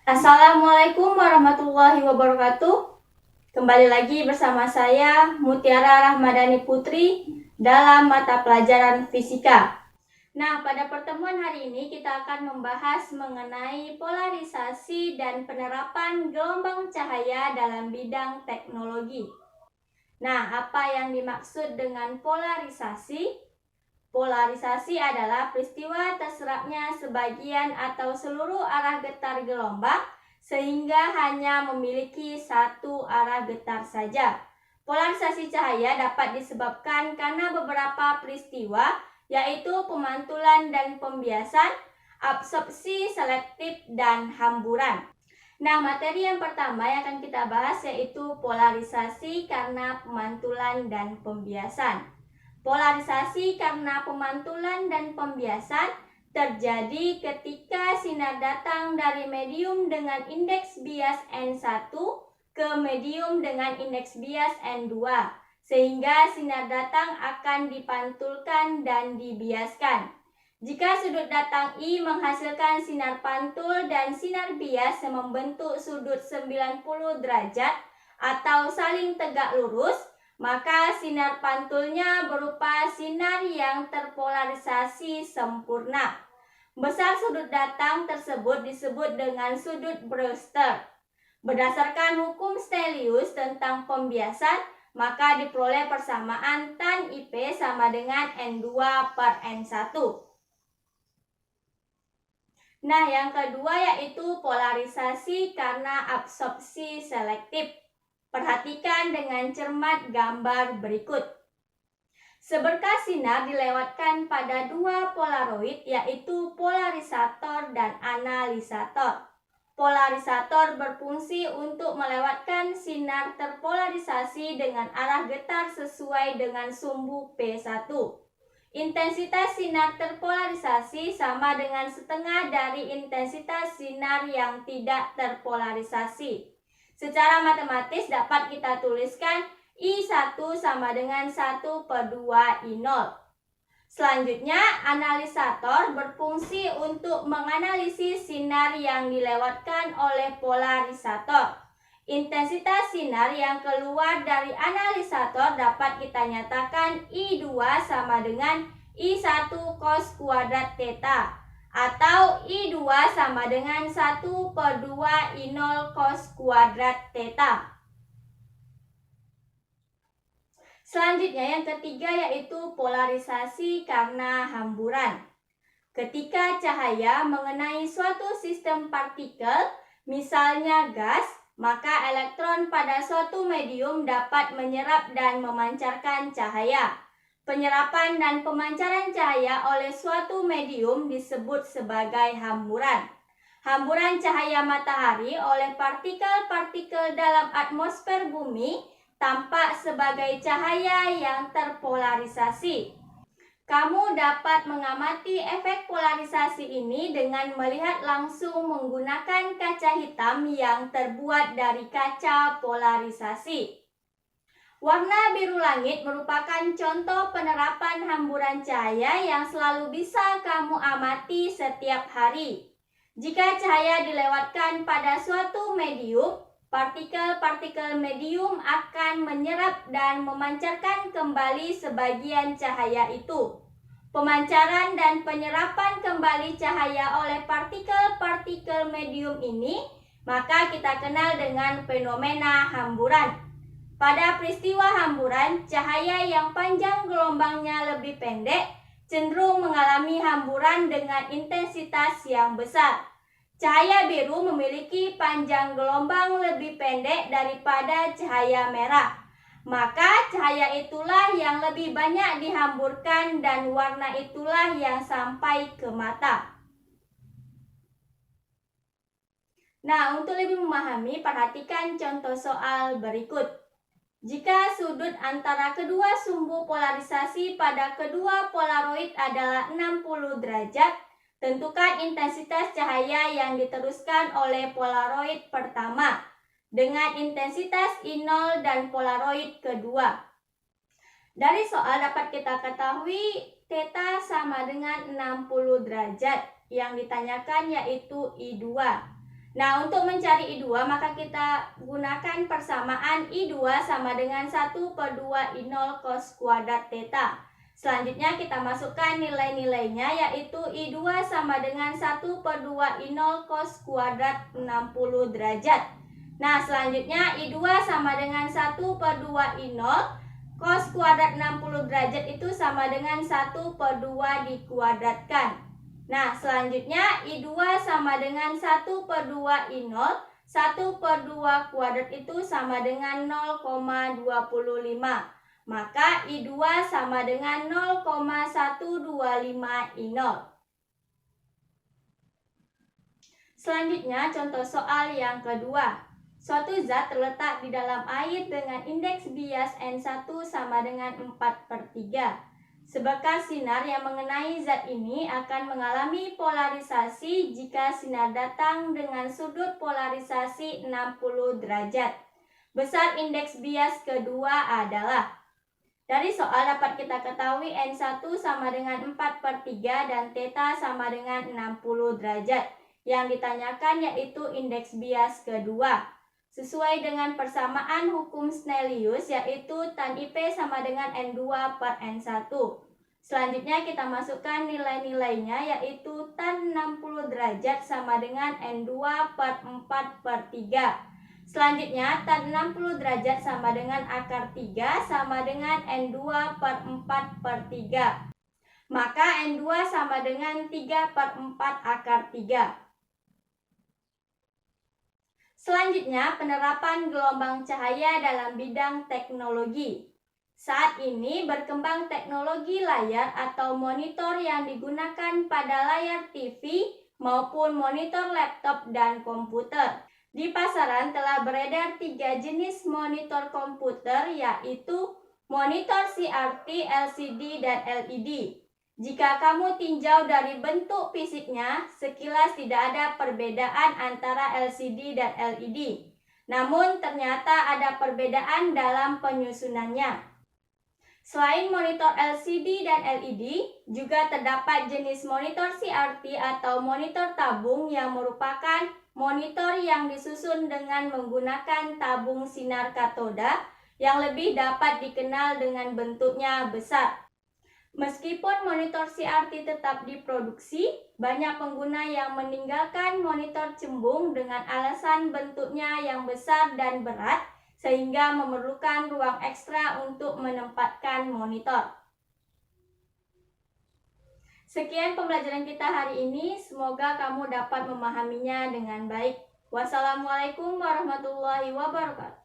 Assalamualaikum warahmatullahi wabarakatuh. Kembali lagi bersama saya Mutiara Rahmadani Putri dalam mata pelajaran fisika. Nah, pada pertemuan hari ini kita akan membahas mengenai polarisasi dan penerapan gelombang cahaya dalam bidang teknologi. Nah, apa yang dimaksud dengan polarisasi? Polarisasi adalah peristiwa terserapnya sebagian atau seluruh arah getar gelombang sehingga hanya memiliki satu arah getar saja. Polarisasi cahaya dapat disebabkan karena beberapa peristiwa, yaitu pemantulan dan pembiasan, absorpsi selektif, dan hamburan. Nah, materi yang pertama yang akan kita bahas yaitu polarisasi karena pemantulan dan pembiasan. Polarisasi karena pemantulan dan pembiasan terjadi ketika sinar datang dari medium dengan indeks bias N1 ke medium dengan indeks bias N2, sehingga sinar datang akan dipantulkan dan dibiaskan. Jika sudut datang I menghasilkan sinar pantul dan sinar bias yang membentuk sudut 90 derajat atau saling tegak lurus, maka sinar pantulnya berupa sinar yang terpolarisasi sempurna. Besar sudut datang tersebut disebut dengan sudut Brewster. Berdasarkan hukum Stelius tentang pembiasan, maka diperoleh persamaan tan IP sama dengan N2 per N1. Nah, yang kedua yaitu polarisasi karena absorpsi selektif. Perhatikan dengan cermat gambar berikut. Seberkas sinar dilewatkan pada dua polaroid, yaitu polarisator dan analisator. Polarisator berfungsi untuk melewatkan sinar terpolarisasi dengan arah getar sesuai dengan sumbu P1. Intensitas sinar terpolarisasi sama dengan setengah dari intensitas sinar yang tidak terpolarisasi. Secara matematis dapat kita tuliskan I1 sama dengan 1 per 2 I0. Selanjutnya, analisator berfungsi untuk menganalisis sinar yang dilewatkan oleh polarisator. Intensitas sinar yang keluar dari analisator dapat kita nyatakan I2 sama dengan I1 cos kuadrat theta, atau I2 sama dengan 1 per 2 I0 cos kuadrat theta. Selanjutnya yang ketiga yaitu polarisasi karena hamburan. Ketika cahaya mengenai suatu sistem partikel, misalnya gas, maka elektron pada suatu medium dapat menyerap dan memancarkan cahaya. Penyerapan dan pemancaran cahaya oleh suatu medium disebut sebagai hamburan. Hamburan cahaya matahari oleh partikel-partikel dalam atmosfer bumi tampak sebagai cahaya yang terpolarisasi. Kamu dapat mengamati efek polarisasi ini dengan melihat langsung menggunakan kaca hitam yang terbuat dari kaca polarisasi. Warna biru langit merupakan contoh penerapan hamburan cahaya yang selalu bisa kamu amati setiap hari. Jika cahaya dilewatkan pada suatu medium, partikel-partikel medium akan menyerap dan memancarkan kembali sebagian cahaya itu. Pemancaran dan penyerapan kembali cahaya oleh partikel-partikel medium ini, maka kita kenal dengan fenomena hamburan. Pada peristiwa hamburan, cahaya yang panjang gelombangnya lebih pendek cenderung mengalami hamburan dengan intensitas yang besar. Cahaya biru memiliki panjang gelombang lebih pendek daripada cahaya merah. Maka cahaya itulah yang lebih banyak dihamburkan dan warna itulah yang sampai ke mata. Nah, untuk lebih memahami, perhatikan contoh soal berikut. Jika sudut antara kedua sumbu polarisasi pada kedua polaroid adalah 60 derajat, tentukan intensitas cahaya yang diteruskan oleh polaroid pertama dengan intensitas I0 dan polaroid kedua. Dari soal dapat kita ketahui theta sama dengan 60 derajat. Yang ditanyakan yaitu I2. Nah, untuk mencari I2 maka kita gunakan persamaan I2 sama dengan 1 per 2 I0 cos kuadrat theta. Selanjutnya kita masukkan nilai-nilainya, yaitu I2 sama dengan 1 per 2 I0 cos kuadrat 60 derajat. Nah, selanjutnya I2 sama dengan 1 per 2 I0 cos kuadrat 60 derajat itu sama dengan 1 per 2 dikuadratkan. Nah, selanjutnya I2 sama dengan 1 per 2 I0, 1 per 2 kuadrat itu sama dengan 0,25. Maka I2 sama dengan 0,125 I0. Selanjutnya contoh soal yang kedua. Suatu zat terletak di dalam air dengan indeks bias N1 sama dengan 4/3. Seberkas sinar yang mengenai zat ini akan mengalami polarisasi jika sinar datang dengan sudut polarisasi 60 derajat. Besar indeks bias kedua adalah, dari soal dapat kita ketahui N1 sama dengan 4/3 dan theta sama dengan 60 derajat. Yang ditanyakan yaitu indeks bias kedua. Sesuai dengan persamaan hukum Snellius, yaitu tan IP sama dengan N2 per N1. Selanjutnya kita masukkan nilai-nilainya, yaitu tan 60 derajat sama dengan N2 per 4/3. Selanjutnya tan 60 derajat sama dengan akar 3 sama dengan N2 per 4/3. Maka N2 sama dengan 3/4 akar 3. Selanjutnya, penerapan gelombang cahaya dalam bidang teknologi. Saat ini berkembang teknologi layar atau monitor yang digunakan pada layar TV maupun monitor laptop dan komputer. Di pasaran telah beredar 3 jenis monitor komputer, yaitu monitor CRT, LCD, dan LED. Jika kamu tinjau dari bentuk fisiknya, sekilas tidak ada perbedaan antara LCD dan LED. Namun ternyata ada perbedaan dalam penyusunannya. Selain monitor LCD dan LED, juga terdapat jenis monitor CRT atau monitor tabung yang merupakan monitor yang disusun dengan menggunakan tabung sinar katoda yang lebih dapat dikenal dengan bentuknya besar. Meskipun monitor CRT tetap diproduksi, banyak pengguna yang meninggalkan monitor cembung dengan alasan bentuknya yang besar dan berat, sehingga memerlukan ruang ekstra untuk menempatkan monitor. Sekian pembelajaran kita hari ini, semoga kamu dapat memahaminya dengan baik. Wassalamualaikum warahmatullahi wabarakatuh.